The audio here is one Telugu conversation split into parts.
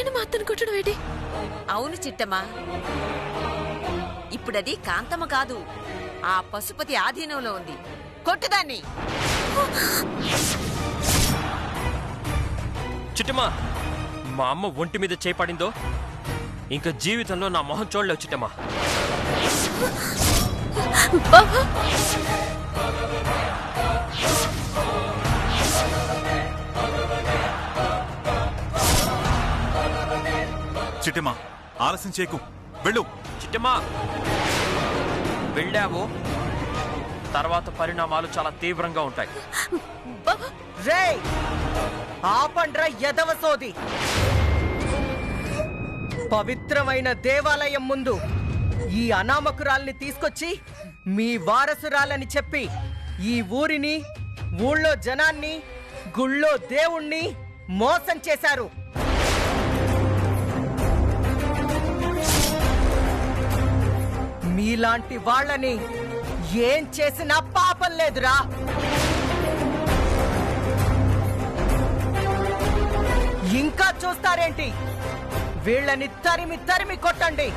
నేను మా అత్తను కొట్టడం ఏంటి? అవును చిట్టమ్మా, ఇప్పుడది కాంతమ్మ కాదు, ఆ పశుపతి ఆధీనంలో ఉంది. కొట్టుదాన్ని. చిట్టమ్మా, మా అమ్మ ఒంటి మీద చేపడిందో ఇంకా జీవితంలో నా మొహం చూడలేవు చిట్టమ్మా. చిట్టమ్మా, ఆలస్యం చేయకు, వెళ్ళు. చిట్టమ్మా, వెళ్ళావో తర్వాత పరిణామాలు చాలా తీవ్రంగా ఉంటాయి. రేయ్, ఆపండ్రా యదవ సోది. పవిత్రమైన దేవాలయం ముందు ఈ అనామకురాల్ని తీసుకొచ్చి మీ వారసురాలని చెప్పి ఈ ఊరిని, ఊళ్ళో జనాన్ని, గుళ్ళో దేవుణ్ణి మోసం చేశారు. మీలాంటి వాళ్ళని ఏం చేసినా పాపం లేదురా. ఇంకా చూస్తారేంటి? వీళ్ళని తరిమి తరిమి కొట్టండి.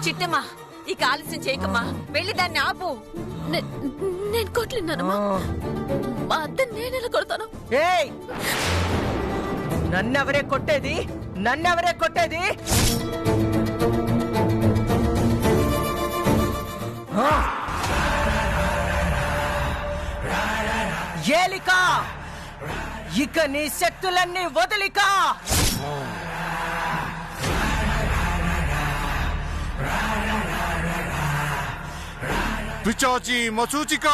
చిట్టమ్మా, ఈ ఆలస్యం చేయకమ్మా, వెళ్ళి దాన్ని ఆపు. నేను కొట్టలేనానమ్మా. మా అత్త నేనెలా కొడతాను? ఏయ్, నన్నెవరే కొట్టేది? నన్నెవరే కొట్టేది? ఏలికా, ఇక నీ శక్తులన్నీ వదిలికా. పిచాచి మసూచిక,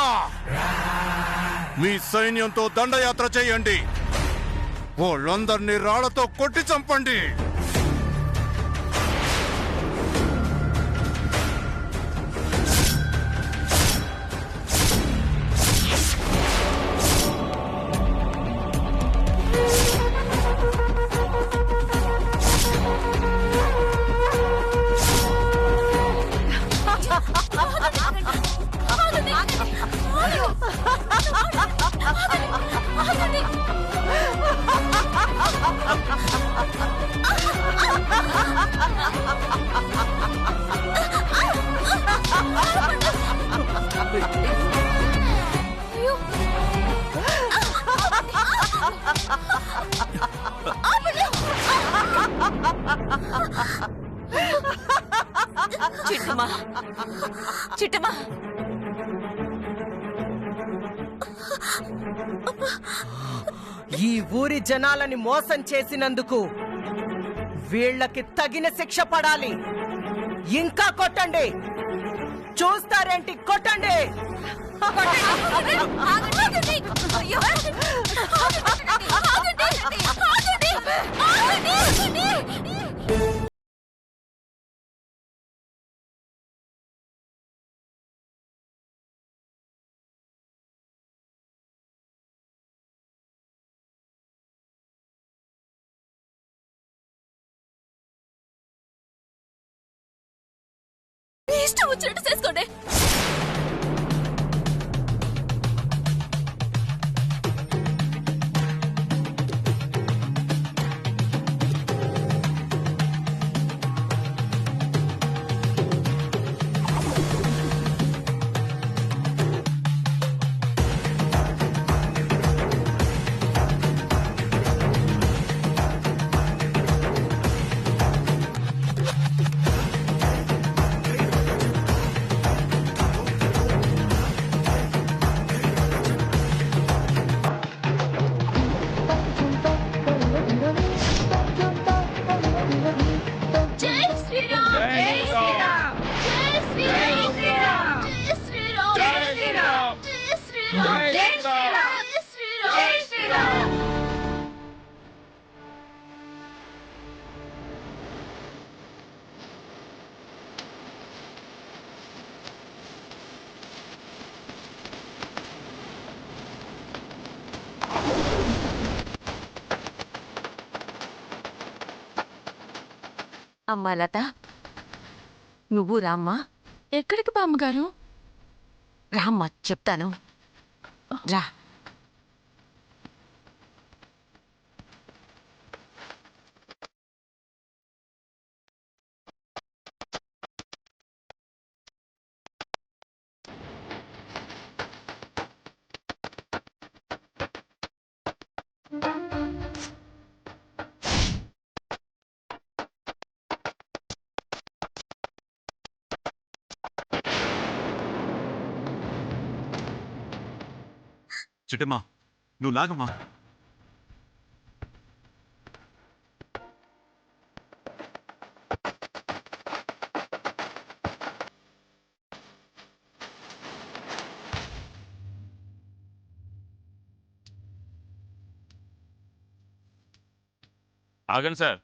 మీ సైన్యంతో దండయాత్ర చేయండి. వాళ్ళందరినీ రాళ్లతో కొట్టి చంపండి. చిట్టమ్మా, చిట్టమ్మా, ఈ ఊరి జనాలని మోసం చేసినందుకు వీళ్ళకి తగిన శిక్ష పడాలి. ఇంకా కొట్టండి. చూస్తారేంటి? కొట్టండి. ఇష్టం వచ్చినట్టు చేసుకోండి. అమ్మా లత, నువ్వు రామ్మా. ఎక్కడికి బామ్మగారు? రామ్మా, చెప్తాను. రా. చిట్టమ్మా నువ్వు లాగమ్మా. ఆగండి సార్.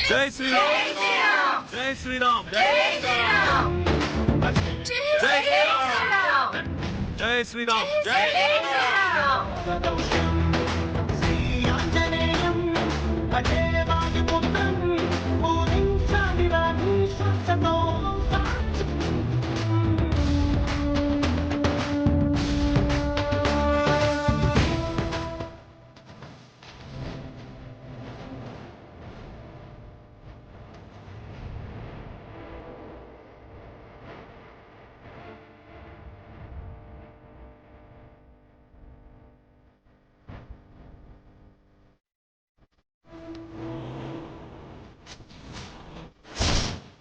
జై శ్రీరామ్, జై శ్రీరామ్, జై శ్రీరామ్, జై శ్రీరామ్, జై శ్రీరామ్, జై శ్రీరామ్.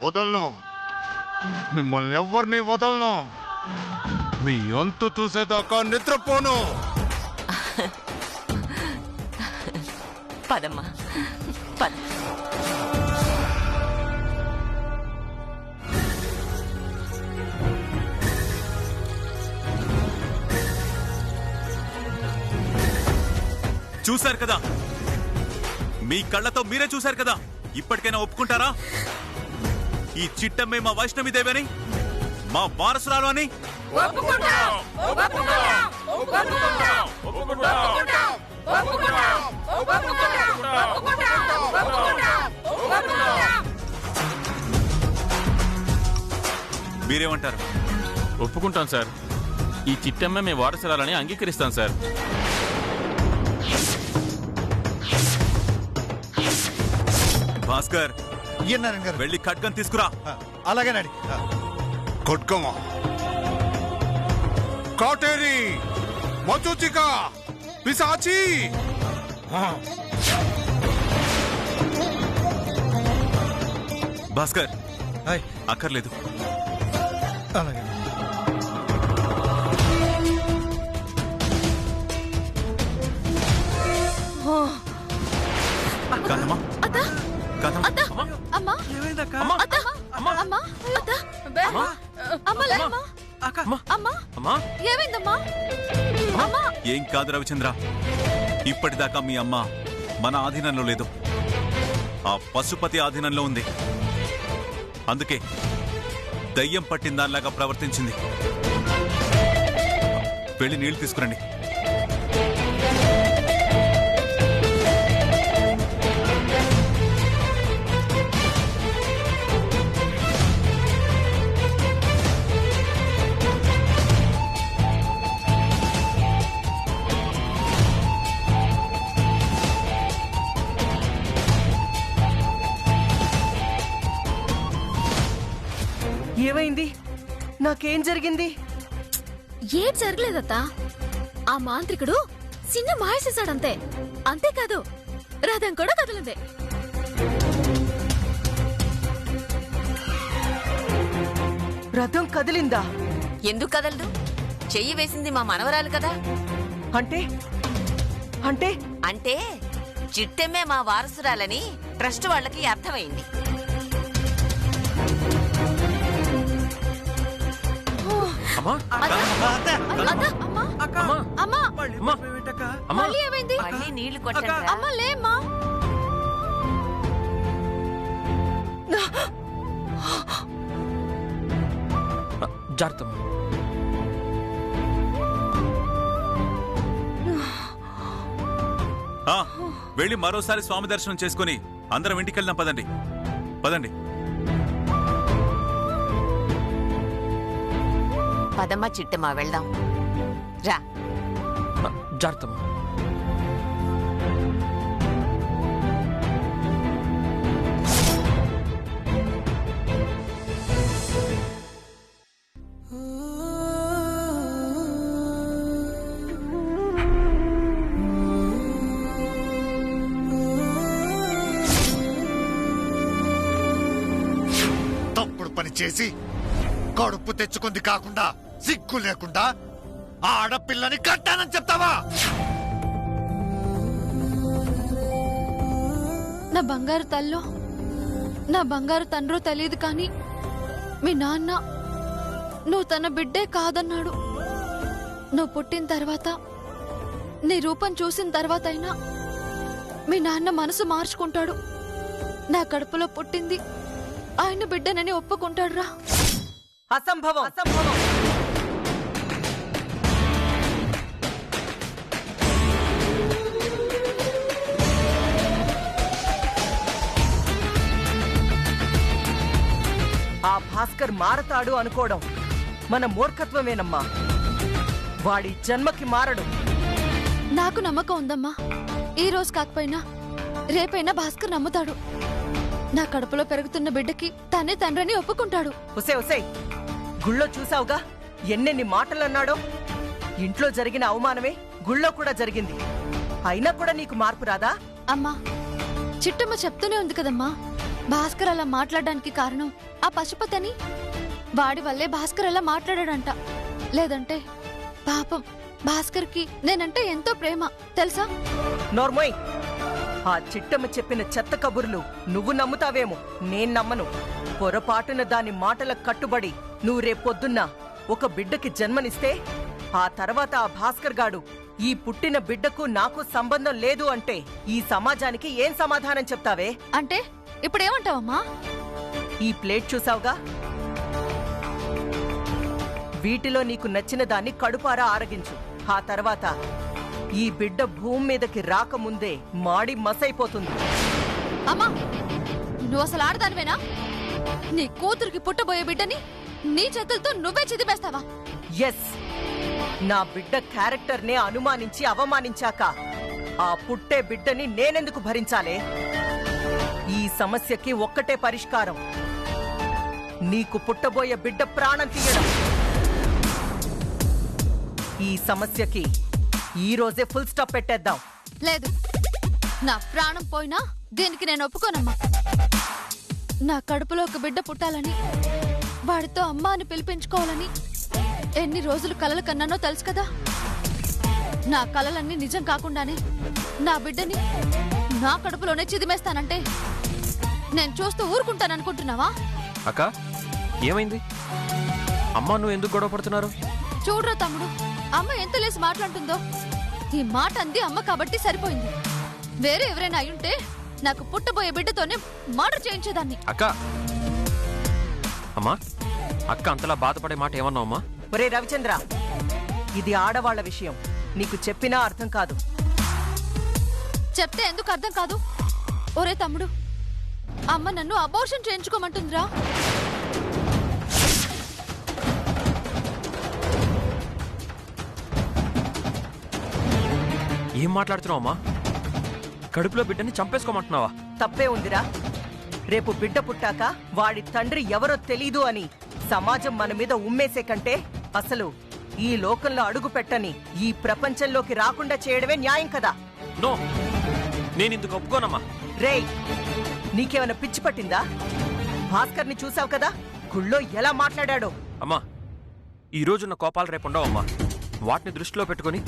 వదలను, మిమ్మల్ని ఎవరిని వదలను. మీ అంతు చూసేదాకా నిద్రపోను. పదమ్మా, పద. చూశారు కదా, మీ కళ్ళతో మీరే చూశారు కదా. ఇప్పటికైనా ఒప్పుకుంటారా? ఈ చిట్టమ్మే మా వైష్ణవిదేవని, మా వారసురాలు అని? మీరేమంటారు? ఒప్పుకుంటాం సార్. ఈ చిట్టమ్మ మీ వారసురాలని అంగీకరిస్తాం సార్. భాస్కర్, వెళ్ళి ఖడ్గం తీసుకురా. అలాగేనండి. ఖడ్గమా? కాటేరి, మచూచిక, పిశాచి. భాస్కర్, అక్కర్లేదు. అలాగే కాదమ్మా అత్త కాదమ్మా అత్త అమ్మా అమ్మా అత్త అమ్మా అత్త అమ్మా అమ్మ లేమ్మా అమ్మా అమ్మా ఏమైందమ్మా అమ్మా ఏం కాదు రవిచంద్ర, ఇప్పటిదాకా మీ అమ్మ మన ఆధీనంలో లేదు, ఆ పశుపతి ఆధీనంలో ఉంది. అందుకే దయ్యం పట్టిందానిలాగా ప్రవర్తించింది. వెళ్ళి నీళ్లు తీసుకురండి. ఏమైంది? నాకేం జరిగింది? ఏం జరగలేదత్తా. ఆ మాంత్రికుడు చిన్న మాయ చేశాడంతే. అంతేకాదు రథం కూడా కదలందే. రథం కదిలిందా? ఎందుకు కదలదు? చెయ్యి వేసింది మా మనవరాలు కదా. అంటే అంటే అంటే చిట్టెమ్మే మా వారసురాలని ట్రస్ట్ వాళ్ళకి అర్థమైంది. అమ్మా అత్త అమ్మా అమ్మా అమ్మా అమ్మా అమ్మా మళ్ళీ ఏమైంది? మళ్ళీ నీళ్లు కొట్టండి. అమ్మ లేమ్మా. జాగ్రత్త. వెళ్ళి మరోసారి స్వామి దర్శనం చేసుకుని అందరం ఇంటికి వెళ్దాం. పదండి పదండి. పదమ్మ చిట్టమ్మ వెళ్దాం రా. జాగ్రత్త. తప్పుడు పని చేసి కడుపు తెచ్చుకుంది కాకుండా సిగ్గు లేకుండా ఆ ఆడపిల్లని కట్టానని చెప్తావా? నా బంగారు తల్లో నా బంగారు తండ్రో తెలియదు కానీ మీ నాన్న నువ్వు తన బిడ్డే కాదన్నాడు. నువ్వు పుట్టిన తర్వాత నీ రూపం చూసిన తర్వాత అయినా మీ నాన్న మనసు మార్చుకుంటాడు. నా కడుపులో పుట్టింది ఆయన బిడ్డనని ఒప్పుకుంటాడు రా. అసంభవం అసంభవం. ఆ భాస్కర్ మారతాడు అనుకోవడం మన మూర్ఖత్వమేనమ్మా. వాడి జన్మకి మారడు. నాకు నమ్మకం ఉందమ్మా. ఈ రోజు కాకపోయినా రేపైనా భాస్కర్ నమ్ముతాడు. నా కడుపులో పెరుగుతున్న బిడ్డకి తనే తండ్రిని ఒప్పుకుంటాడు. ఒసే ఒసే, గుళ్ళో చూసావుగా ఎన్నెన్ని మాటలన్నాడో. ఇంట్లో జరిగిన అవమానమే గుళ్ళో కూడా జరిగింది. అయినా కూడా నీకు మార్పు రాదా? అమ్మా, చిట్టమ్మ చెప్తూనే ఉంది కదమ్మా, భాస్కర్ అలా మాట్లాడడానికి కారణం ఆ పశుపతి అని. వాడి వల్లే భాస్కర్ అలా మాట్లాడాడంట. లేదంటే పాపం భాస్కర్కి నేనంటే ఎంతో ప్రేమ తెలుసా? నోర్మోయ్, ఆ చిట్టమ్మ చెప్పిన చెత్త కబుర్లు నువ్వు నమ్ముతావేమో, నేను నమ్మను. పొరపాటున దాని మాటలకు కట్టుబడి నువ్వు రేపొద్దున్న ఒక బిడ్డకి జన్మనిస్తే ఆ తర్వాత ఆ భాస్కర్ గాడు ఈ పుట్టిన బిడ్డకు నాకు సంబంధం లేదు అంటే ఈ సమాజానికి ఏం సమాధానం చెప్తావే? అంటే ఇప్పుడేమంటావమ్మా? ఈ ప్లేట్ చూసావుగా, వీటిలో నీకు నచ్చిన దాన్ని కడుపారా ఆరగించు. ఆ తర్వాత ఈ బిడ్డ భూమి మీదకి రాకముందే మాడి మసైపోతుంది. అమ్మా, నువ్వు అసలు ఆడదానివేనా? నీ కూతురికి పుట్టబోయే బిడ్డని నీ చేతులతో నువ్వే చిదిపేస్తావా? ఎస్, నా బిడ్డ క్యారెక్టర్నే అనుమానించి అవమానించాక ఆ పుట్టే బిడ్డని నేనెందుకు భరించాలే? ఈ సమస్యకి ఒక్కటే పరిష్కారం, నీకు పుట్టబోయే బిడ్డ ప్రాణం తీయడం. ఈ సమస్యకి ఈ రోజే ఫుల్ స్టాప్ పెట్టేద్దాం. లేదు, నా ప్రాణం పోయినా దీనికి నేను ఒప్పుకోనమ్మా. నా కడుపులో ఒక బిడ్డ పుట్టాలని వాడితో అమ్మ అని పిలిపించుకోవాలని ఎన్ని రోజులు కలలు కన్నానో తెలుసు కదా. నా కలలన్నీ నిజం కాకుండానే నా బిడ్డని నా కడుపులోనే చిదిమేస్తానంటే నేను చూస్తూ ఊరుకుంటాననుకుంటున్నావా? అక్క ఏమైంది? అమ్మా నువ్వు ఎందుకు గొడవ పడుతున్నారు? చూడరా తమ్ముడు, అమ్మ ఎంత లేసి మాట్లాడుతుందో. ఈ మాట అంది అమ్మ కాబట్టి సరిపోయింది. వేరే ఎవరైనా అయ్యుంటే నాకు పుట్టబోయే బిడ్డతోనే మర్డర్ చేయించేదాన్ని. అక్క అమ్మా, అక్క అంతలా బాధపడే మాట ఏమన్నావు అమ్మా? ఒరే రవిచంద్ర, ఇది ఆడవాళ్ల విషయం, నీకు చెప్పినా అర్థం కాదు. చెప్తే ఎందుకు అర్థం కాదు? ఒరే తమ్ముడు, అమ్మ నన్ను అబోర్షన్ చేయించుకోమంటుందిరా. ఏం మాట్లాడుతున్నావు అమ్మా? కడుపులో బిడ్డని చంపేసుకోమంటున్నావా? తప్పే ఉందిరా. రేపు బిడ్డ పుట్టాక వాడి తండ్రి ఎవరో తెలీదు అని సమాజం మన మీద ఉమ్మేసే కంటే అసలు ఈ లోకంలో అడుగు పెట్టని ఈ ప్రపంచంలోకి రాకుండా చేయడమే న్యాయం కదా. నో, నేను ఇందుకు ఒప్పుకోనమ్మా. రేయ్, నీకేమైనా పిచ్చి పట్టిందా? భాస్కర్ని చూసావు కదా, గుళ్ళో ఎలా మాట్లాడాడో. అమ్మా, ఈ రోజున్న కోపాలు రేపు ఉండవమ్మా. వాటిని దృష్టిలో పెట్టుకుని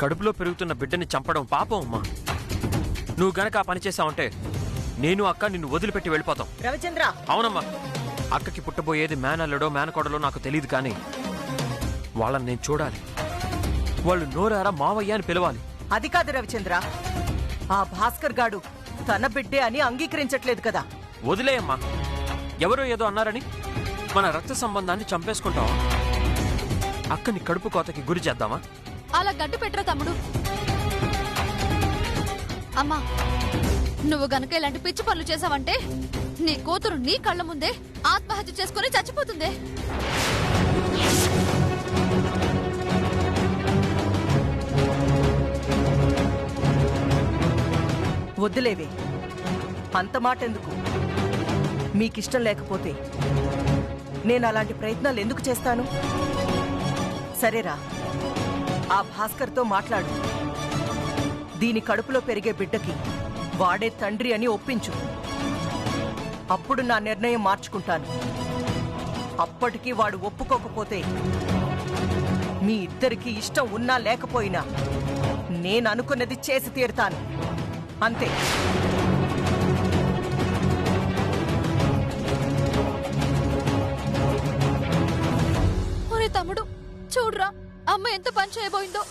కడుపులో పెరుగుతున్న బిడ్డని చంపడం పాపం అమ్మా. నువ్వు గనక ఆ పని చేశావంటే నేను అక్క నిన్ను వదిలిపెట్టి వెళ్ళిపోతాం. రవిచంద్ర, అవునమ్మా, అక్కకి పుట్టబోయేది మేనల్లుడో మేనకోడలో నాకు తెలియదు, కానీ వాళ్ళని నేను చూడాలి. వాళ్ళు నోరారా మావయ్య అని పిలవాలి. అది కాదు రవిచంద్ర, ఆ భాస్కర్ గాడు తన బిడ్డే అని అంగీకరించట్లేదు కదా. వదిలేయమ్మా, ఎవరో ఏదో అన్నారని మన రక్త సంబంధాన్ని చంపేసుకుంటావా? అక్కని కడుపు కోతకి గురి చేద్దామా? అలా గడ్డు పెట్టరా తమ్ముడు. అమ్మా, నువ్వు గనక ఇలాంటి పిచ్చి పనులు చేసావంటే నీ కూతురు నీ కళ్ళ ముందే ఆత్మహత్య చేసుకుని చచ్చిపోతుందే. వద్దులేవే, అంత మాట ఎందుకు? మీకిష్టం లేకపోతే నేను అలాంటి ప్రయత్నాలు ఎందుకు చేస్తాను? సరేరా, ఆ భాస్కర్తో మాట్లాడు. దీని కడుపులో పెరిగే బిడ్డకి వాడే తండ్రి అని ఒప్పించు. అప్పుడు నా నిర్ణయం మార్చుకుంటాను. అప్పటికి వాడు ఒప్పుకోకపోతే మీ ఇద్దరికి ఇష్టం ఉన్నా లేకపోయినా నేను అనుకున్నది చేసి తీరుతాను, అంతే. ఒరే తమ్ముడు, చూడ్రా అమ్మ ఎంత పని చేయబోయిందో.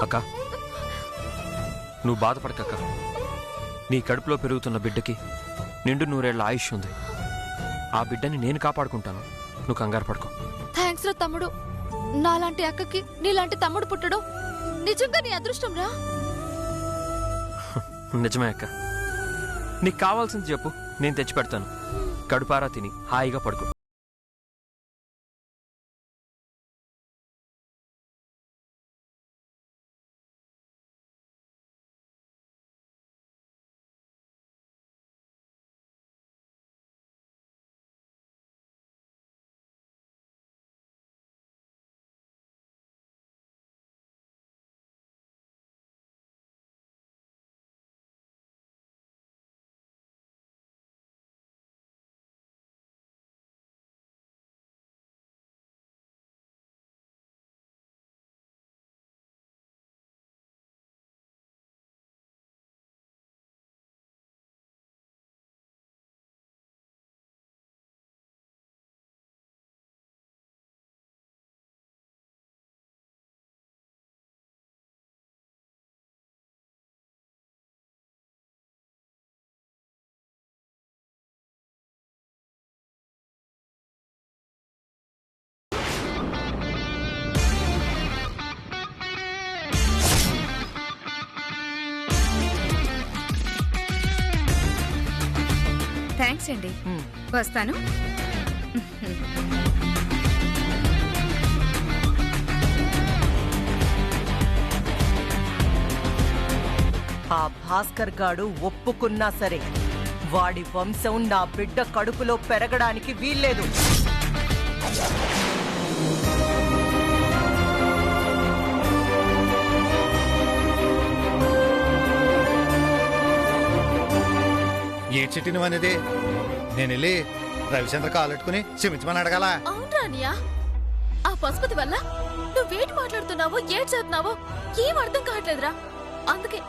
అక్క, నువ్వు బాధపడకక్క. నీ కడుపులో పెరుగుతున్న బిడ్డకి నిండు 100 ఏళ్ల ఆయుష్ ఉంది. ఆ బిడ్డని నేను కాపాడుకుంటాను, నువ్వు కంగారు పడుకో. థ్యాంక్స్ రా తమ్ముడు. నాలాంటి అక్కకి నీలాంటి తమ్ముడు పుట్టడం నిజంగా నీ అదృష్టం రా. నిజమే అక్క. నీకు కావాల్సింది చెప్పు, నేను తెచ్చి పెడతాను. కడుపారా తిని హాయిగా పడుకో. థ్యాంక్స్ అండి, వస్తాను. ఆ భాస్కర్ గాడు ఒప్పుకున్నా సరే వాడి వంశం నా బిడ్డ కడుపులో పెరగడానికి వీల్లేదు. చిట్టి నువ్వు అనేది? నేను వెళ్ళి రవిచంద్ర కాలెట్టుకుని క్షమించమని అడగాల? అవునరా అనియా, ఆ పశుపతి వల్ల నువ్వేటి మాట్లాడుతున్నావో ఏటి చేస్తున్నావో ఏం అర్థం కావట్లేదురా. అందుకే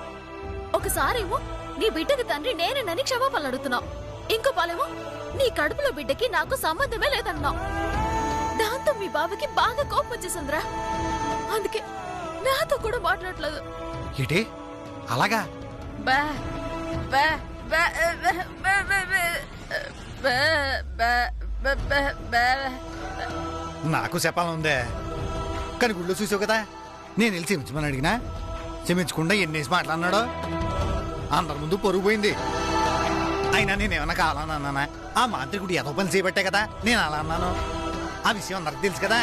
ఒకసారేమో నీ బిడ్డకి తండ్రి నేనేనని క్షమాపణలు అడుగుతున్నావు, ఇంకో పాలేమో నీ కడుపులో బిడ్డకి నాకు సంబంధమే లేదన్నావు. దాంతో మీ బావకి బాగా కోపం వచ్చేసిందిరా. అందుకే నాతో కూడా మాట్లాడలేదు. ఏంటి అలాగా? బా బా బా బా బా బా బా. నాకు చెప్పాలనుందే, కానీ గుళ్ళో చూసావు కదా, నేను వెళ్ళి క్షమించమని అడిగినా క్షమించకుండా ఎన్నేసి మాట్లాడినాడో. అందరి ముందు పొరుగు పోయింది. అయినా నేనేమన్నా కావాలన్నా? ఆ మాంత్రికుడు ఏదో పని చేయబట్టే కదా నేను అలా అన్నాను. ఆ విషయం అందరికి తెలుసు కదా.